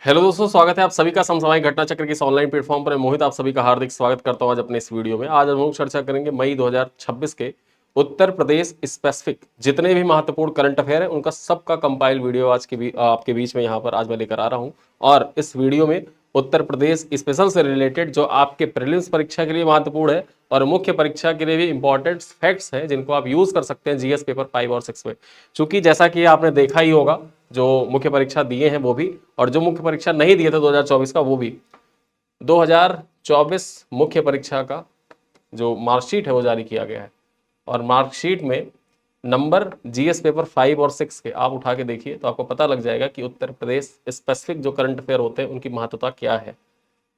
Hello दोस्तों, स्वागत है आप सभी का समसामयिक घटना चक्र की इस ऑनलाइन प्लेटफॉर्म पर। मोहित आप सभी का हार्दिक स्वागत करता हूं आज अपने इस वीडियो में। आज हम लोग चर्चा करेंगे मई 2026 के उत्तर प्रदेश स्पेसिफिक जितने भी महत्वपूर्ण करंट अफेयर है उनका सबका कंपाइल वीडियो आज के आपके बीच में यहाँ पर आज मैं लेकर आ रहा हूँ। और इस वीडियो में उत्तर प्रदेश स्पेशल से रिलेटेड जो आपके प्रीलिम्स परीक्षा के लिए महत्वपूर्ण है और मुख्य परीक्षा के लिए भी इंपॉर्टेंट फैक्ट्स हैं जिनको आप यूज कर सकते हैं जीएस पेपर 5 और 6 में। चूंकि जैसा कि आपने देखा ही होगा, जो मुख्य परीक्षा दिए हैं वो भी और जो मुख्य परीक्षा नहीं दिए थे 2024 का वो भी, 2024 मुख्य परीक्षा का जो मार्कशीट है वो जारी किया गया है। और मार्कशीट में नंबर जीएस पेपर 5 और 6 के आप उठा के देखिए तो आपको पता लग जाएगा कि उत्तर प्रदेश स्पेसिफिक जो करंट अफेयर होते हैं उनकी महत्वता क्या है।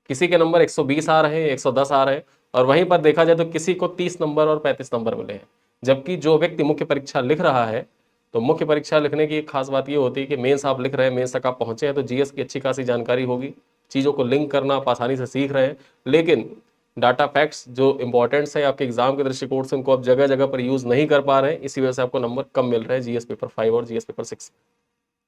किसी के नंबर 120 आ रहे हैं, 110 आ रहे हैं, और वहीं पर देखा जाए तो किसी को 30 नंबर और 35 नंबर मिले हैं। जबकि जो व्यक्ति मुख्य परीक्षा लिख रहा है, तो मुख्य परीक्षा लिखने की एक खास बात ये होती है कि मेंस आप लिख रहे हैं, मेंस तक आप पहुंचे हैं तो जीएस की अच्छी खासी जानकारी होगी, चीज़ों को लिंक करना आप आसानी से सीख रहे हैं। लेकिन डाटा फैक्ट्स जो इंपॉर्टेंट्स है आपके एग्जाम के दृष्टिकोण से उनको आप जगह जगह पर यूज नहीं कर पा रहे हैं, इसी वजह से आपको नंबर कम मिल रहे हैं जीएस पेपर 5 और जीएस पेपर 6।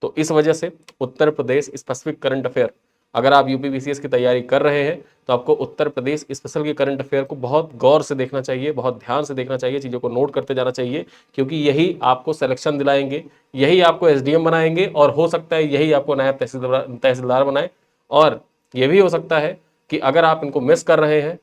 तो इस वजह से Uttar Pradesh specific current affair, अगर आप यूपीपीसीएस की तैयारी कर रहे हैं तो आपको उत्तर प्रदेश स्पेशल के करंट अफेयर को बहुत गौर से देखना चाहिए, बहुत ध्यान से देखना चाहिए, चीज़ों को नोट करते जाना चाहिए, क्योंकि यही आपको सिलेक्शन दिलाएंगे, यही आपको एसडीएम बनाएंगे और हो सकता है यही आपको नायब तहसीलदार बनाए। और ये भी हो सकता है कि अगर आप इनको मिस कर रहे हैं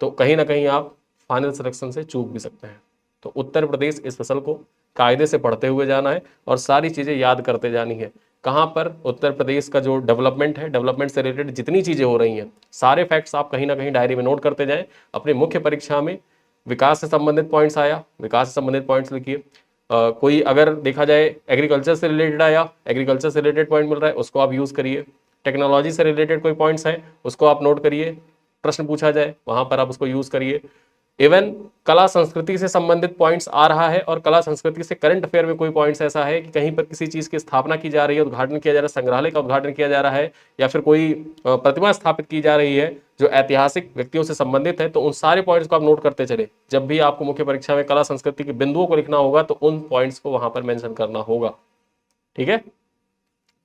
तो कहीं ना कहीं आप फाइनल सिलेक्शन से चूक भी सकते हैं। तो उत्तर प्रदेश स्पेशल को कायदे से पढ़ते हुए जाना है और सारी चीज़ें याद करते जानी है। कहाँ पर उत्तर प्रदेश का जो डेवलपमेंट है, डेवलपमेंट से रिलेटेड जितनी चीज़ें हो रही हैं, सारे फैक्ट्स आप कहीं ना कहीं डायरी में नोट करते जाएं। अपनी मुख्य परीक्षा में विकास से संबंधित पॉइंट्स आया, विकास से संबंधित पॉइंट्स लिखिए। कोई अगर देखा जाए एग्रीकल्चर से रिलेटेड आया, एग्रीकल्चर से रिलेटेड पॉइंट मिल रहा है उसको आप यूज़ करिए। टेक्नोलॉजी से रिलेटेड कोई पॉइंट्स हैं उसको आप नोट करिए, प्रश्न पूछा जाए वहां पर आप उसको यूज करिए। इवन कला संस्कृति से संबंधित पॉइंट्स आ रहा है और कला संस्कृति से करंट अफेयर में कोई पॉइंट्स ऐसा है कि कहीं पर किसी चीज की स्थापना की जा रही है, उद्घाटन किया जा रहा है, संग्रहालय का उद्घाटन किया जा रहा है, या फिर कोई प्रतिमा स्थापित की जा रही है जो ऐतिहासिक व्यक्तियों से संबंधित है, तो उन सारे पॉइंट्स को आप नोट करते चले। जब भी आपको मुख्य परीक्षा में कला संस्कृति के बिंदुओं को लिखना होगा तो उन पॉइंट्स को वहां पर मेंशन करना होगा। ठीक है,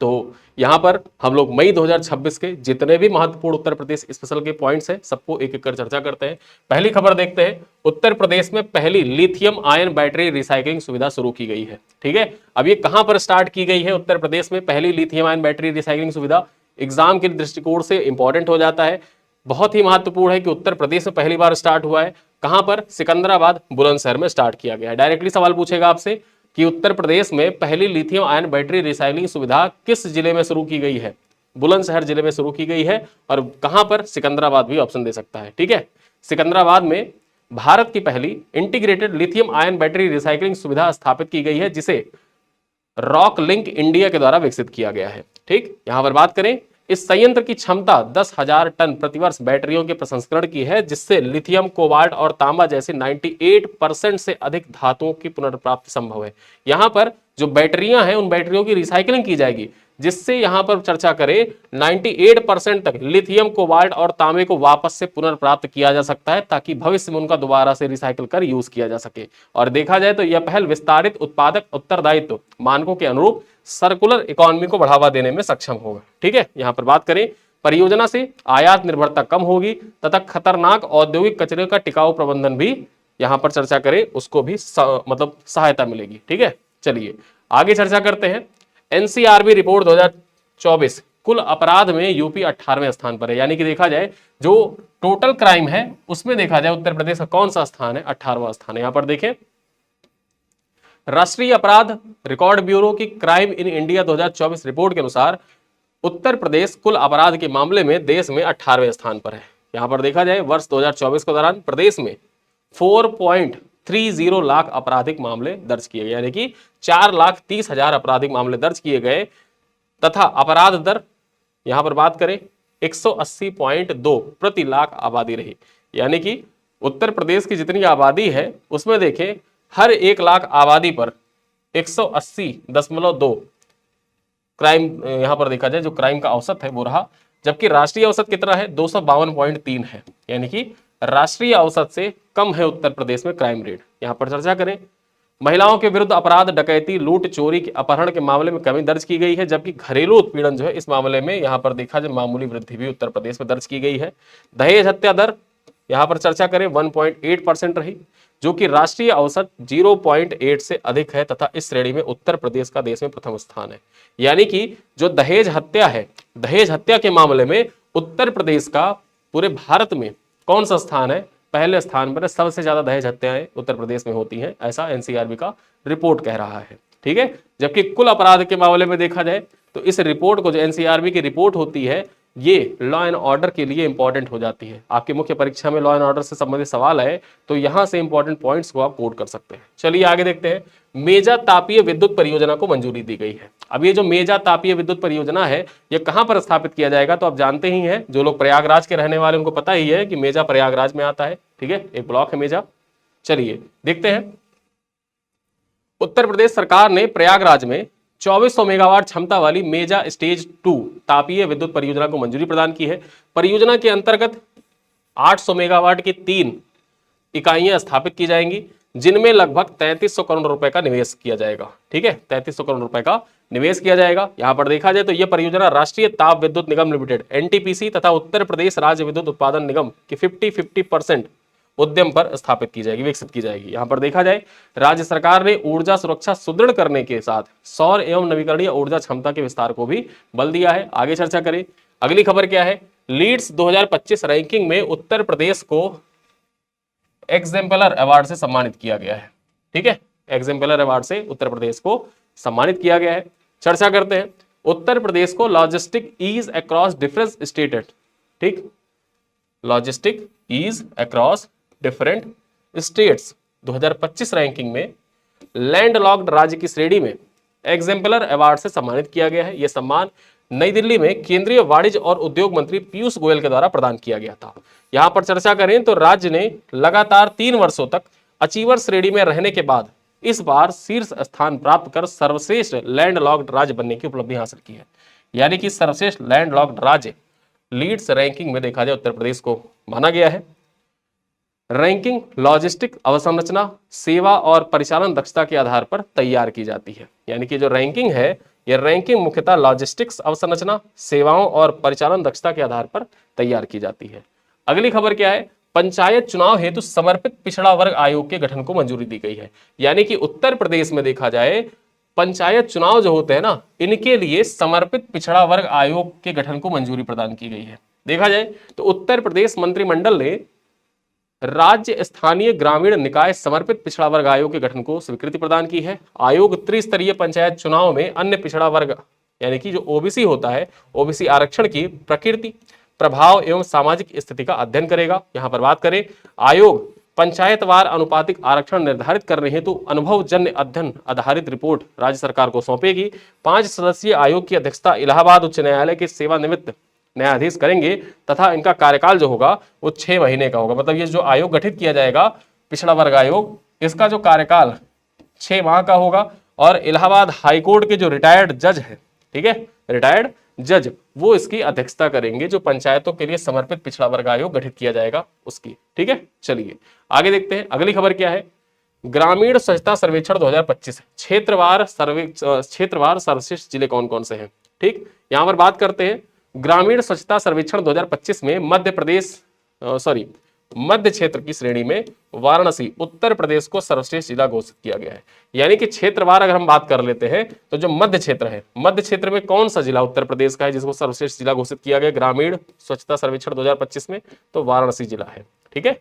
तो यहां पर हम लोग मई 2026 के जितने भी महत्वपूर्ण उत्तर प्रदेश स्पेशल के पॉइंट्स हैं सबको एक एक कर चर्चा करते हैं। पहली खबर देखते हैं, उत्तर प्रदेश में पहली लिथियम आयन बैटरी रिसाइकलिंग सुविधा शुरू की गई है। ठीक है, अब ये कहां पर स्टार्ट की गई है? उत्तर प्रदेश में पहली लिथियम आयन बैटरी रिसाइकलिंग सुविधा एग्जाम के दृष्टिकोण से इंपॉर्टेंट हो जाता है, बहुत ही महत्वपूर्ण है कि उत्तर प्रदेश में पहली बार स्टार्ट हुआ है। कहां पर? सिकंदराबाद बुलंदशहर में स्टार्ट किया गया है। डायरेक्टली सवाल पूछेगा आपसे कि उत्तर प्रदेश में पहली लिथियम आयन बैटरी रिसाइकलिंग सुविधा किस जिले में शुरू की गई है? बुलंदशहर जिले में शुरू की गई है। और कहां पर? सिकंदराबाद भी ऑप्शन दे सकता है। ठीक है, सिकंदराबाद में भारत की पहली integrated lithium ion battery recycling सुविधा स्थापित की गई है जिसे रॉक लिंक इंडिया के द्वारा विकसित किया गया है। ठीक, यहां पर बात करें, इस संयंत्र की क्षमता 10,000 टन प्रतिवर्ष बैटरियों के प्रसंस्करण की है, जिससे लिथियम, कोबाल्ट और तांबा जैसे 98% से अधिक धातुओं की पुनर्प्राप्ति संभव है। यहां पर जो बैटरियां हैं उन बैटरियों की रिसाइकलिंग की जाएगी, जिससे यहां पर चर्चा करें 98% तक लिथियम, कोबाल्ट और तांबे को वापस से पुनर्प्राप्त किया जा सकता है, ताकि भविष्य में उनका दोबारा से रिसाइकिल कर यूज किया जा सके। और देखा जाए तो यह पहल विस्तारित उत्पादक उत्तरदायित्व मानकों के अनुरूप सर्कुलर इकोनॉमी को बढ़ावा देने में सक्षम होगा। ठीक है, यहां पर बात करें, परियोजना से आयात निर्भरता कम होगी तथा खतरनाक औद्योगिक कचरे का टिकाऊ प्रबंधन भी यहां पर चर्चा करें उसको भी मतलब सहायता मिलेगी। ठीक है, चलिए आगे चर्चा करते हैं। एनसीआरबी रिपोर्ट 2024, कुल अपराध में यूपी 18वें स्थान पर है। यानी कि देखा जाए जो टोटल क्राइम है उसमें देखा जाए उत्तर प्रदेश का कौन सा स्थान है? 18वां स्थान है। यहां पर देखें, राष्ट्रीय अपराध रिकॉर्ड ब्यूरो की क्राइम इन इंडिया 2024 रिपोर्ट के अनुसार उत्तर प्रदेश कुल अपराध के मामले में देश में 18वें स्थान पर है। यहां पर देखा जाए वर्ष 2024 के दौरान प्रदेश में 4.30 लाख आपराधिक मामले दर्ज किए गए, यानी कि 4,30,000 आपराधिक मामले दर्ज किए गए, तथा अपराध दर यहां पर बात करें 180.2 प्रति लाख आबादी रही। यानी कि उत्तर प्रदेश की जितनी आबादी है उसमें देखें हर 1 लाख आबादी पर 180.2 क्राइम, यहां पर देखा जाए जो क्राइम का औसत है वो रहा। जबकि राष्ट्रीय औसत कितना है? 252.3 है, यानी कि राष्ट्रीय औसत से कम है उत्तर प्रदेश में क्राइम रेट। यहां पर चर्चा करें, महिलाओं के विरुद्ध अपराध, डकैती, लूट, चोरी, अपहरण के मामले में कमी दर्ज की गई है, जबकि घरेलू उत्पीड़न जो है इस मामले में यहां पर देखा जाए मामूली वृद्धि भी उत्तर प्रदेश में दर्ज की गई है। दहेज हत्या दर यहां पर चर्चा करें 1.8% रही, जो कि राष्ट्रीय औसत 0.8 से अधिक है तथा इस श्रेणी में उत्तर प्रदेश का देश में प्रथम स्थान है। यानी कि जो दहेज हत्या है, दहेज हत्या के मामले में उत्तर प्रदेश का पूरे भारत में कौन सा स्थान है, पहले स्थान पर है। सबसे ज्यादा दहेज हत्याएं उत्तर प्रदेश में होती हैं, ऐसा एनसीआरबी का रिपोर्ट कह रहा है। ठीक है, जबकि कुल अपराध के मामले में देखा जाए तो इस रिपोर्ट को, जो एनसीआरबी की रिपोर्ट होती है, ये लॉ एंड ऑर्डर के लिए इंपॉर्टेंट हो जाती है। आपकी मुख्य परीक्षा में लॉ एंड ऑर्डर से संबंधित सवाल है तो यहां से इंपॉर्टेंट पॉइंट्स को आप कोट कर सकते हैं। चलिए आगे देखते हैं। मेजा तापीय विद्युत परियोजना को मंजूरी दी गई है। अब ये जो मेजा तापीय विद्युत परियोजना है, ये कहां पर स्थापित किया जाएगा, तो आप जानते ही हैं, जो लोग प्रयागराज के रहने वाले उनको पता ही है कि मेजा प्रयागराज में आता है। ठीक है, एक ब्लॉक है मेजा। चलिए देखते हैं। उत्तर प्रदेश सरकार ने प्रयागराज में 2400 मेगावाट क्षमता वाली मेजा स्टेज 2 तापीय विद्युत परियोजना को मंजूरी प्रदान की है। परियोजना के अंतर्गत 800 मेगावाट की 3 इकाइयां स्थापित की जाएंगी, जिनमें लगभग 3300 करोड़ रुपए का निवेश किया जाएगा। ठीक है, 3300 करोड़ रुपए का निवेश किया जाएगा। यहां पर देखा जाए तो यह परियोजना राष्ट्रीय ताप विद्युत निगम लिमिटेड एनटीपीसी तथा उत्तर प्रदेश राज्य विद्युत उत्पादन निगम की 50-50% उद्यम पर स्थापित की जाएगी, विकसित की जाएगी। यहां पर देखा जाए राज्य सरकार ने ऊर्जा सुरक्षा सुदृढ़ करने के साथ सौर एवं नवीकरणीय ऊर्जा क्षमता के विस्तार को भी बल दिया है। आगे चर्चा करें। अगली खबर क्या है, लीड्स 2025 रैंकिंग में उत्तर प्रदेश को एग्जेम्पलर अवार्ड से सम्मानित किया गया है। ठीक है, एग्जेम्पलर अवार्ड से उत्तर प्रदेश को सम्मानित किया गया है। चर्चा करते हैं। उत्तर प्रदेश को logistic ease across different state, ठीक, logistic ease across different states 2025 ranking में लैंडलॉक्ड राज्य की श्रेणी में एग्जेम्पलर अवार्ड से सम्मानित किया गया है। यह सम्मान नई दिल्ली में केंद्रीय वाणिज्य और उद्योग मंत्री पीयूष गोयल के द्वारा प्रदान किया गया था। यहां पर चर्चा करें तो राज्य ने लगातार 3 वर्षों तक अचीवर श्रेणी में रहने के बाद इस बार शीर्ष स्थान प्राप्त कर सर्वश्रेष्ठ लैंडलॉक्ड राज्य बनने की उपलब्धि हासिल की है। यानी कि सर्वश्रेष्ठ लैंडलॉक्ड राज्य लीड्स रैंकिंग में देखा जाए उत्तर प्रदेश को माना गया है। रैंकिंग लॉजिस्टिक अवसंरचना, सेवा और परिचालन दक्षता के आधार पर तैयार की जाती है। यानी कि जो रैंकिंग है, यह रैंकिंग मुख्यतः लॉजिस्टिक्स अवसंरचना, सेवाओं और परिचालन दक्षता के आधार पर तैयार की जाती है। अगली खबर क्या है, पंचायत चुनाव हेतु समर्पित पिछड़ा वर्ग आयोग के गठन को मंजूरी दी गई है। यानी कि उत्तर प्रदेश में देखा जाए पंचायत चुनाव जो होते हैं ना, इनके लिए समर्पित पिछड़ा वर्ग आयोग के गठन को मंजूरी प्रदान की गई है। देखा जाए तो उत्तर प्रदेश मंत्रिमंडल ने राज्य स्थानीय ग्रामीण निकाय समर्पित पिछड़ा वर्ग आयोग के गठन को स्वीकृति प्रदान की है। आयोग त्रिस्तरीय पंचायत चुनाव में अन्य पिछड़ा वर्ग यानी कि जो ओबीसी होता है, ओबीसी आरक्षण की प्रकृति, प्रभाव एवं सामाजिक स्थिति का अध्ययन करेगा। यहां पर बात करें, आयोग पंचायतवार अनुपातिक आरक्षण निर्धारित करने हेतु अनुभवजन्य अध्ययन आधारित रिपोर्ट राज्य सरकार को सौंपेगी। 5 सदस्यीय आयोग की अध्यक्षता इलाहाबाद उच्च न्यायालय के सेवानिवृत्त न्यायाधीश करेंगे तथा इनका कार्यकाल जो होगा वो 6 महीने का होगा। मतलब ये जो आयोग गठित किया जाएगा पिछड़ा वर्ग आयोग, इसका जो कार्यकाल 6 माह का होगा और इलाहाबाद हाईकोर्ट के जो रिटायर्ड जज है, ठीक है, रिटायर्ड जज, वो इसकी अध्यक्षता करेंगे, जो पंचायतों के लिए समर्पित पिछड़ा वर्ग आयोग गठित किया जाएगा उसकी। ठीक है, चलिए आगे देखते हैं। अगली खबर क्या है, ग्रामीण स्वच्छता सर्वेक्षण 2025 क्षेत्रवार सर्वश्रेष्ठ जिले कौन कौन से हैं। ठीक, यहां पर बात करते हैं ग्रामीण स्वच्छता सर्वेक्षण 2025 में मध्य क्षेत्र की श्रेणी में वाराणसी उत्तर प्रदेश को सर्वश्रेष्ठ जिला घोषित किया गया है। यानी कि क्षेत्रवार अगर हम बात कर लेते हैं तो जो मध्य क्षेत्र है, मध्य क्षेत्र में कौन सा जिला उत्तर प्रदेश का है जिसको सर्वश्रेष्ठ जिला घोषित किया गया ग्रामीण स्वच्छता सर्वेक्षण 2025 में, तो वाराणसी जिला है। ठीक है,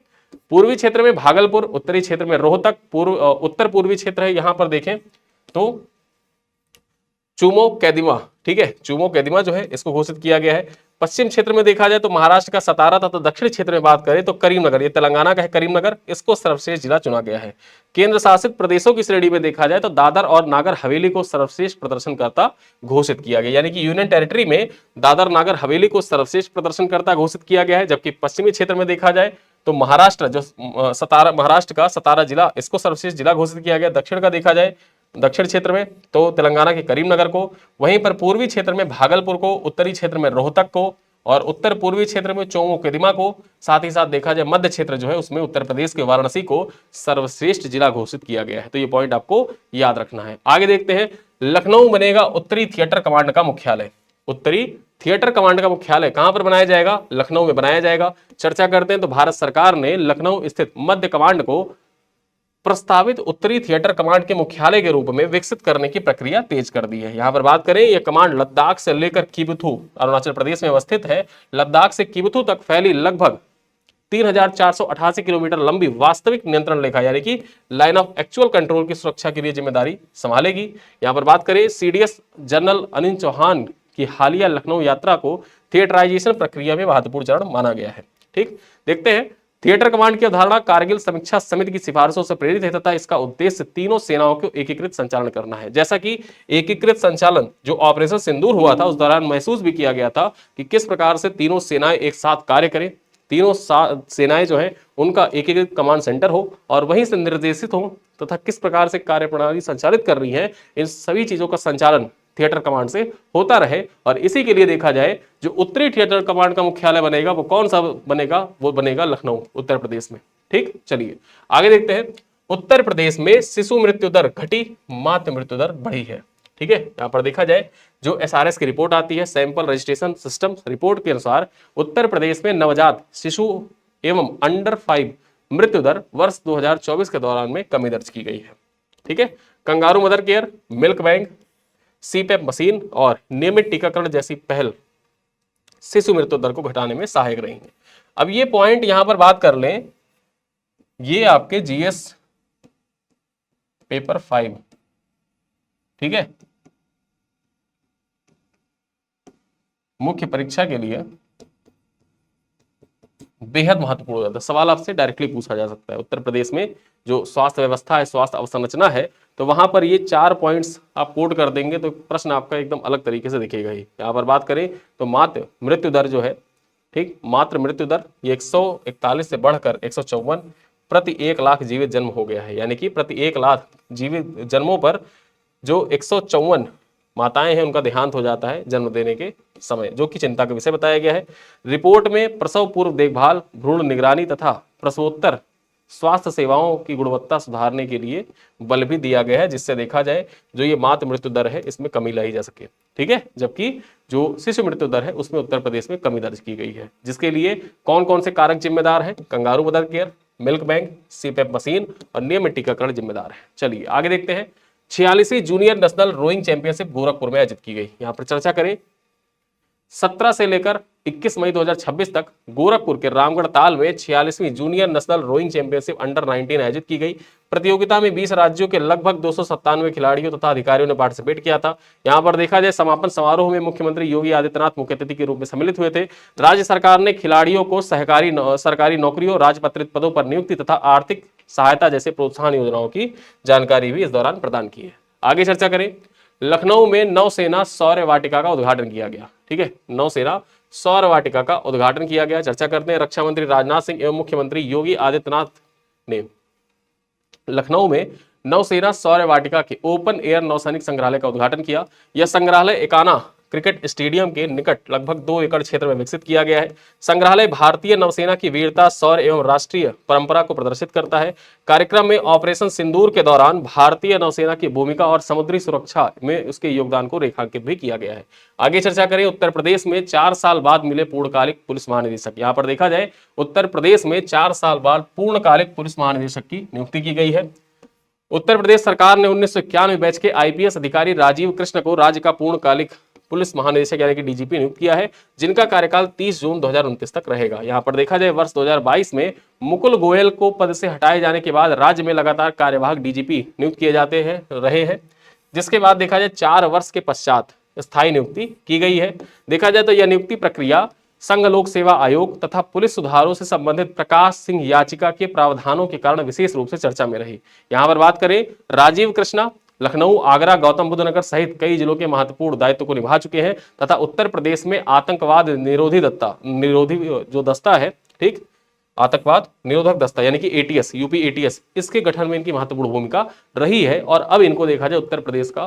पूर्वी क्षेत्र में भागलपुर, उत्तरी क्षेत्र में रोहतक, उत्तर पूर्वी क्षेत्र है, यहां पर देखें तो चुमो कैदिमा, ठीक है, चुमो कैदिमा जो है इसको घोषित किया गया है। पश्चिम क्षेत्र में देखा जाए तो महाराष्ट्र का सतारा तथा दक्षिण क्षेत्र में बात करें तो करीमनगर, ये तेलंगाना का है करीमनगर, इसको सर्वश्रेष्ठ जिला चुना गया है। केंद्र शासित प्रदेशों की श्रेणी में देखा जाए तो दादर और नागर हवेली को सर्वश्रेष्ठ प्रदर्शनकर्ता घोषित किया गया। यानी कि यूनियन टेरिटरी में दादर नागर हवेली को सर्वश्रेष्ठ प्रदर्शनकर्ता घोषित किया गया है। जबकि पश्चिमी क्षेत्र में देखा जाए तो महाराष्ट्र का सतारा जिला, इसको सर्वश्रेष्ठ जिला घोषित किया गया। दक्षिण का देखा जाए, दक्षिण क्षेत्र में तो तेलंगाना के करीमनगर को, वहीं पर पूर्वी क्षेत्र में भागलपुर को, उत्तरी क्षेत्र में रोहतक को, और उत्तर पूर्वी क्षेत्र में चोंगो केदिमा को, साथ ही साथ देखा जाए मध्य क्षेत्र जो है उसमें उत्तर प्रदेश के वाराणसी को सर्वश्रेष्ठ जिला घोषित किया गया है। तो ये पॉइंट आपको याद रखना है। आगे देखते हैं, लखनऊ बनेगा उत्तरी थिएटर कमांड का मुख्यालय। उत्तरी थिएटर कमांड का मुख्यालय कहां पर बनाया जाएगा? लखनऊ में बनाया जाएगा। चर्चा करते हैं तो भारत सरकार ने लखनऊ स्थित मध्य कमांड को प्रस्तावित उत्तरी थिएटर कमांड के मुख्यालय के रूप में विकसित करने की प्रक्रिया तेज कर दी है। यहां पर बात करें, यह कमांड लद्दाख से लेकर किबथू अरुणाचल प्रदेश में अवस्थित है। लद्दाख से किबथू तक फैली लगभग 3,488 किलोमीटर लंबी वास्तविक नियंत्रण रेखा यानी कि लाइन ऑफ एक्चुअल कंट्रोल की सुरक्षा के लिए जिम्मेदारी संभालेगी। यहां पर बात करें, सीडीएस जनरल अनिल चौहान की हालिया लखनऊ यात्रा को थिएटराइजेशन प्रक्रिया में महत्वपूर्ण चरण माना गया है। ठीक, देखते हैं, थिएटर कमांड की अवधारणा कारगिल समीक्षा समिति की सिफारिशों से प्रेरित है तथा इसका उद्देश्य तीनों सेनाओं को एकीकृत संचालन करना है। जैसा कि एकीकृत संचालन जो ऑपरेशन सिंदूर हुआ था उस दौरान महसूस भी किया गया था कि किस प्रकार से तीनों सेनाएं एक साथ कार्य करें, तीनों सेनाएं जो है उनका एकीकृत कमांड सेंटर हो और वहीं से निर्देशित हो तथा किस प्रकार से कार्यप्रणाली संचालित कर रही है, इन सभी चीजों का संचालन थिएटर कमांड से होता रहे। और इसी के लिए देखा जाए जो उत्तरी थिएटर कमांड का मुख्यालय बनेगा वो कौन सा बनेगा? वो बनेगा लखनऊ, उत्तर प्रदेश में। ठीक, चलिए आगे देखते हैं, उत्तर प्रदेश में शिशु मृत्यु दर घटी, मातृ मृत्यु दर बढ़ी है। ठीक है, यहां पर देखा जाए जो एसआरएस की रिपोर्ट आती है, सैंपल रजिस्ट्रेशन सिस्टम रिपोर्ट के अनुसार उत्तर प्रदेश में नवजात शिशु एवं अंडर 5 मृत्यु दर वर्ष 2024 के दौरान में कमी दर्ज की गई है। ठीक है, kangaroo mother care, milk bank, CPAP machine और नियमित टीकाकरण जैसी पहल शिशु मृत्यु दर को घटाने में सहायक रही है। अब ये पॉइंट यहां पर बात कर लें, ये आपके जीएस पेपर 5, ठीक है, मुख्य परीक्षा के लिए बेहद महत्वपूर्ण हो जाता है। सवाल आपसे डायरेक्टली पूछा जा सकता है। उत्तर प्रदेश में जो स्वास्थ्य व्यवस्था है, स्वास्थ्य अवसंरचना है, तो वहां पर ये 4 पॉइंट्स आप कोड कर देंगे तो प्रश्न आपका एकदम अलग तरीके से दिखेगा ही। यहाँ पर बात करें तो मातृ मृत्यु दर जो है, ठीक, मातृ मृत्यु दर ये 141 से बढ़कर 154 प्रति 1 लाख जीवित जन्म हो गया है। यानी कि प्रति 1 लाख जीवित जन्मों पर जो 154 माताएं हैं उनका देहांत हो जाता है जन्म देने के समय, जो कि चिंता का विषय बताया गया है। रिपोर्ट में प्रसव पूर्व देखभाल, भ्रूण निगरानी तथा प्रसवोत्तर स्वास्थ्य सेवाओं की गुणवत्ता सुधारने के लिए बल भी दिया गया है, जिससे देखा जाए जो ये मातृ मृत्यु दर है इसमें कमी लाई जा सके। ठीक है, जबकि जो शिशु मृत्यु दर है उसमें उत्तर प्रदेश में कमी दर्ज की गई है। जिसके लिए कौन कौन से कारक जिम्मेदार हैं? Kangaroo mother care, milk bank, CPAP machine और नियमित टीकाकरण जिम्मेदार है। चलिए आगे देखते हैं, 46वीं junior national rowing championship Gorakhpur में आयोजित की गई। यहाँ पर चर्चा करें, 17 से लेकर 21 मई 2026 तक गोरखपुर के रामगढ़ ताल में 46वीं junior national rowing championship under 19 आयोजित की गई। प्रतियोगिता में 20 राज्यों के लगभग 297 खिलाड़ियों तथा अधिकारियों ने पार्टिसिपेट किया था। यहां पर देखा जाए समापन समारोह में मुख्यमंत्री योगी आदित्यनाथ मुख्य अतिथि के रूप में सम्मिलित हुए थे। राज्य सरकार ने खिलाड़ियों को सरकारी नौकरियों, राजपत्रित पदों पर नियुक्ति तथा आर्थिक सहायता जैसे प्रोत्साहन योजनाओं की जानकारी भी इस दौरान प्रदान की है। आगे चर्चा करें, लखनऊ में नौसेना सौर्य वाटिका का उद्घाटन किया गया। ठीक है, नौसेना सौर वाटिका का उद्घाटन किया गया। चर्चा करते हैं, रक्षा मंत्री राजनाथ सिंह एवं मुख्यमंत्री योगी आदित्यनाथ ने लखनऊ में नौसेना सौर वाटिका के ओपन एयर नौसैनिक संग्रहालय का उद्घाटन किया। यह संग्रहालय एकाना क्रिकेट स्टेडियम के निकट लगभग 2 एकड़ क्षेत्र में विकसित किया गया है। संग्रहालय भारतीय नौसेना की वीरता, शौर्य एवं राष्ट्रीय परंपरा को प्रदर्शित करता है। कार्यक्रम में ऑपरेशन सिंदूर के दौरान भारतीय नौसेना की भूमिका और समुद्री सुरक्षा में उसके योगदान को रेखांकित भी किया गया है। आगे चर्चा करें, उत्तर प्रदेश में 4 साल बाद मिले पूर्णकालिक पुलिस महानिदेशक। यहाँ पर देखा जाए उत्तर प्रदेश में 4 साल बाद पूर्णकालिक पुलिस महानिदेशक की नियुक्ति की गई है। उत्तर प्रदेश सरकार ने 1991 बैच के आईपीएस अधिकारी राजीव कृष्ण को राज्य का पूर्णकालिक पुलिस महानिदेशक यानी कि डीजीपी नियुक्त किया है, जिनका कार्यकाल 30 जून 2029 तक रहेगा। यहां पर देखा जाए वर्ष 2022 में मुकुल गोयल को पद से हटाए जाने के बाद राज्य में लगातार कार्यवाहक डीजीपी नियुक्त किए जाते रहे हैं, जिसके बाद देखा जाए 4 वर्ष के पश्चात स्थायी नियुक्ति की गई है। देखा जाए तो यह नियुक्ति प्रक्रिया संघ लोक सेवा आयोग तथा पुलिस सुधारों से संबंधित प्रकाश सिंह याचिका के प्रावधानों के कारण विशेष रूप से चर्चा में रही। यहां पर बात करें, राजीव कृष्णा लखनऊ, आगरा, गौतम बुद्ध नगर सहित कई जिलों के महत्वपूर्ण दायित्व को निभा चुके हैं तथा उत्तर प्रदेश में आतंकवाद निरोधी जो दस्ता है, ठीक, आतंकवाद निरोधक दस्ता यानी कि एटीएस, यूपी एटीएस, इसके गठन में इनकी महत्वपूर्ण भूमिका रही है और अब इनको देखा जाए उत्तर प्रदेश का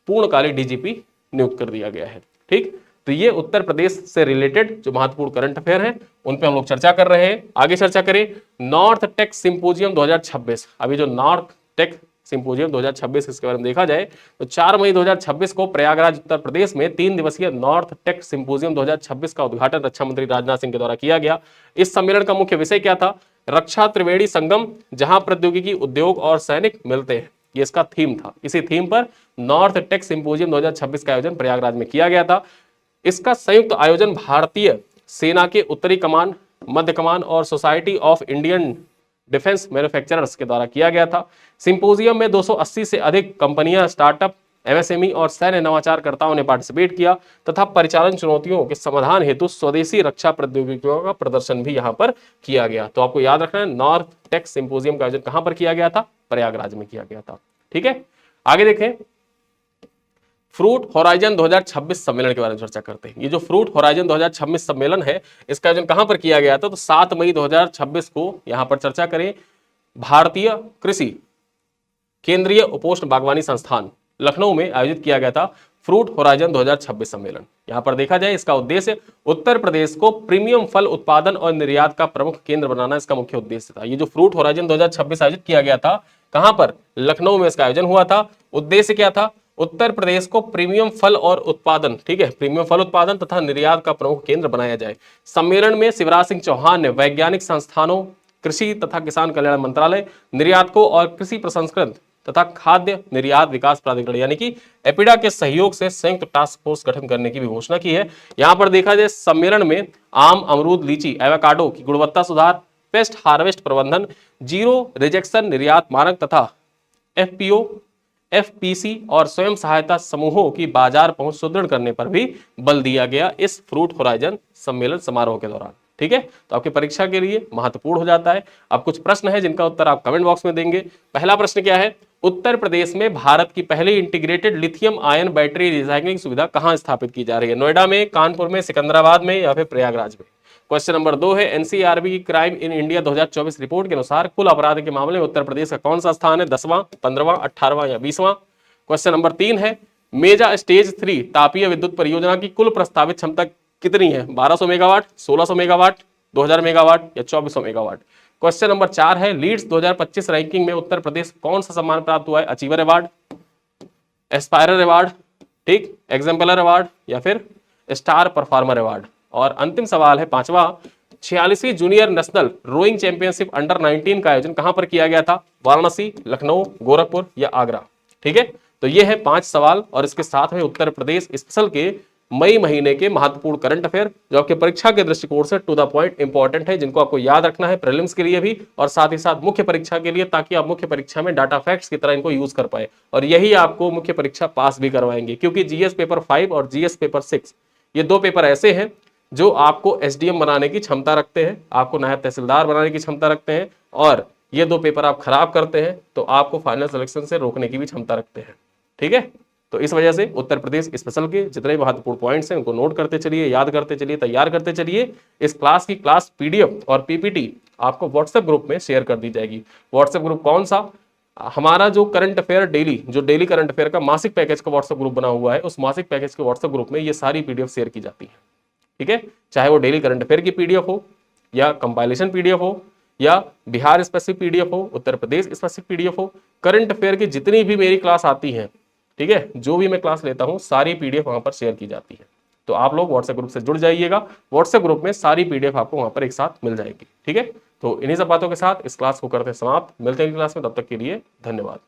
पूर्णकालिक डीजीपी नियुक्त कर दिया गया है। ठीक, तो ये उत्तर प्रदेश से रिलेटेड जो महत्वपूर्ण करंट अफेयर हैं उन पे हम लोग चर्चा कर रहे हैं। आगे चर्चा करें नॉर्थ टेक सिंपोजियम 2026। अभी जो नॉर्थ टेक सिंपोजियम 2026 इसके बारे में देखा जाए तो 4 मई 2026 को प्रयागराज उत्तर प्रदेश में 3 दिवसीय नॉर्थ टेक सिंपोजियम 2026 का उद्घाटन रक्षा मंत्री राजनाथ सिंह के द्वारा किया गया। इस सम्मेलन का मुख्य विषय क्या था? रक्षा त्रिवेणी संगम, जहां प्रौद्योगिकी, उद्योग और सैनिक मिलते हैं, ये इसका थीम था। इसी थीम पर नॉर्थ टेक सिंपोजियम 2026 का आयोजन प्रयागराज में किया गया था। इसका संयुक्त आयोजन भारतीय सेना के उत्तरी कमान, मध्य कमान और society of Indian defence manufacturers के द्वारा किया गया था। सिंपोजियम में 280 से अधिक कंपनियां, स्टार्टअप, एमएसएमई और सैन्य नवाचारकर्ताओं ने पार्टिसिपेट किया तथा परिचालन चुनौतियों के समाधान हेतु स्वदेशी रक्षा प्रौद्योगिकियों का प्रदर्शन भी यहां पर किया गया। तो आपको याद रखना है नॉर्थ टेक सिंपोजियम का आयोजन कहां पर किया गया था? प्रयागराज में किया गया था। ठीक है, आगे देखें फ्रूट होराइजन 2026 सम्मेलन के बारे में चर्चा करते हैं। ये जो फ्रूट होराइजन 2026 सम्मेलन है इसका आयोजन कहां पर किया गया था? तो 7 मई 2026 को यहां पर चर्चा करें भारतीय कृषि केंद्रीय उपोष्ण बागवानी संस्थान लखनऊ में आयोजित किया गया था फ्रूट होराइजन 2026 सम्मेलन। यहां पर देखा जाए इसका उद्देश्य उत्तर प्रदेश को प्रीमियम फल उत्पादन और निर्यात का प्रमुख केंद्र बनाना इसका मुख्य उद्देश्य था। ये जो फ्रूट होराइजन 2026 आयोजित किया गया था कहां पर? लखनऊ में इसका आयोजन हुआ था। उद्देश्य क्या था? उत्तर प्रदेश को प्रीमियम फल और उत्पादन, ठीक है, प्रीमियम फल उत्पादन तथा निर्यात का प्रमुख केंद्र बनाया जाए। सम्मेलन में शिवराज सिंह चौहान ने वैज्ञानिक संस्थानों, कृषि तथा किसान कल्याण मंत्रालय, निर्यातकों और कृषि प्रसंस्करण तथा खाद्य निर्यात विकास प्राधिकरण यानी कि एपिडा के सहयोग से संयुक्त टास्क फोर्स गठन करने की भी घोषणा की है। यहां पर देखा जाए सम्मेलन में आम, अमरूद, लीची, एवोकाडो की गुणवत्ता सुधार, पेस्ट हार्वेस्ट प्रबंधन, जीरो रिजेक्शन निर्यात मानक तथा एफपीओ, एफपीसी और स्वयं सहायता समूहों की बाजार पहुंच सुदृढ़ करने पर भी बल दिया गया इस फ्रूट होराइजन सम्मेलन समारोह के दौरान। ठीक है, तो आपकी परीक्षा के लिए महत्वपूर्ण हो जाता है। अब कुछ प्रश्न है जिनका उत्तर आप कमेंट बॉक्स में देंगे। पहला प्रश्न क्या है? उत्तर प्रदेश में भारत की पहली integrated lithium ion battery recycling सुविधा कहां स्थापित की जा रही है? नोएडा में, कानपुर में, सिकंदराबाद में या फिर प्रयागराज में? क्वेश्चन नंबर 2 है एनसीआरबी की क्राइम इन इंडिया 2024 रिपोर्ट के अनुसार कुल अपराध के मामले में उत्तर प्रदेश का कौन सा स्थान है? 10वां, 15वां, 18वां या 20वां? क्वेश्चन नंबर 3 है मेजा स्टेज 3 तापीय विद्युत परियोजना की कुल प्रस्तावित क्षमता कितनी है? 1200 मेगावाट, 1600 मेगावाट, 2000 मेगावाट या 2400 मेगावाट? क्वेश्चन नंबर 4 है लीड्स 2025 रैंकिंग में उत्तर प्रदेश कौन सा सम्मान प्राप्त हुआ है? अचीवर अवार्ड, एस्पायरर अवार्ड, ठीक, एग्जाम्पलर अवार्ड या फिर स्टार परफॉर्मर अवार्ड? और अंतिम सवाल है 5वां 46वीं junior national rowing championship under 19 का आयोजन कहां पर किया गया था? वाराणसी, लखनऊ, गोरखपुर या आगरा? ठीक है, तो ये है 5 सवाल और इसके साथ में उत्तर प्रदेश स्पेशल के मई महीने के महत्वपूर्ण करंट अफेयर जो आपके परीक्षा के दृष्टिकोण से टू द पॉइंट इंपॉर्टेंट है, जिनको आपको याद रखना है प्रीलिम्स के लिए भी और साथ ही साथ मुख्य परीक्षा के लिए, ताकि आप मुख्य परीक्षा में डाटा फैक्ट्स की तरह इनको यूज कर पाए और यही आपको मुख्य परीक्षा पास भी करवाएंगे। क्योंकि जीएस पेपर 5 और जीएस पेपर 6 ये 2 पेपर ऐसे हैं जो आपको एसडीएम बनाने की क्षमता रखते हैं, आपको नायब तहसीलदार बनाने की क्षमता रखते हैं और ये 2 पेपर आप खराब करते हैं तो आपको फाइनल सिलेक्शन से रोकने की भी क्षमता रखते हैं। ठीक है, तो इस वजह से उत्तर प्रदेश स्पेशल के जितने महत्वपूर्ण पॉइंट्स हैं उनको नोट करते चलिए, याद करते चलिए, तैयार करते चलिए। इस क्लास की क्लास पीडीएफ और पीपीटी आपको व्हाट्सएप ग्रुप में शेयर कर दी जाएगी। व्हाट्सएप ग्रुप कौन सा? हमारा जो current affair daily current affair का मासिक पैकेज का व्हाट्सएप ग्रुप बना हुआ है, उस मासिक पैकेज के व्हाट्सएप ग्रुप में ये सारी पीडीएफ शेयर की जाती है। ठीक है, चाहे वो डेली करंट अफेयर की पीडीएफ हो या कंपाइलेशन पीडीएफ हो या बिहार स्पेसिफिक पीडीएफ हो, उत्तर प्रदेश स्पेसिफिक पीडीएफ हो, करंट अफेयर की जितनी भी मेरी क्लास आती है, ठीक है, जो भी मैं क्लास लेता हूं सारी पीडीएफ वहां पर शेयर की जाती है। तो आप लोग व्हाट्सएप ग्रुप से जुड़ जाइएगा, व्हाट्सएप ग्रुप में सारी पीडीएफ आपको वहां पर एक साथ मिल जाएगी। ठीक है, तो इन्हीं सब बातों के साथ इस क्लास को करते समाप्त। मिलते हैं क्लास में, तब तक के लिए धन्यवाद।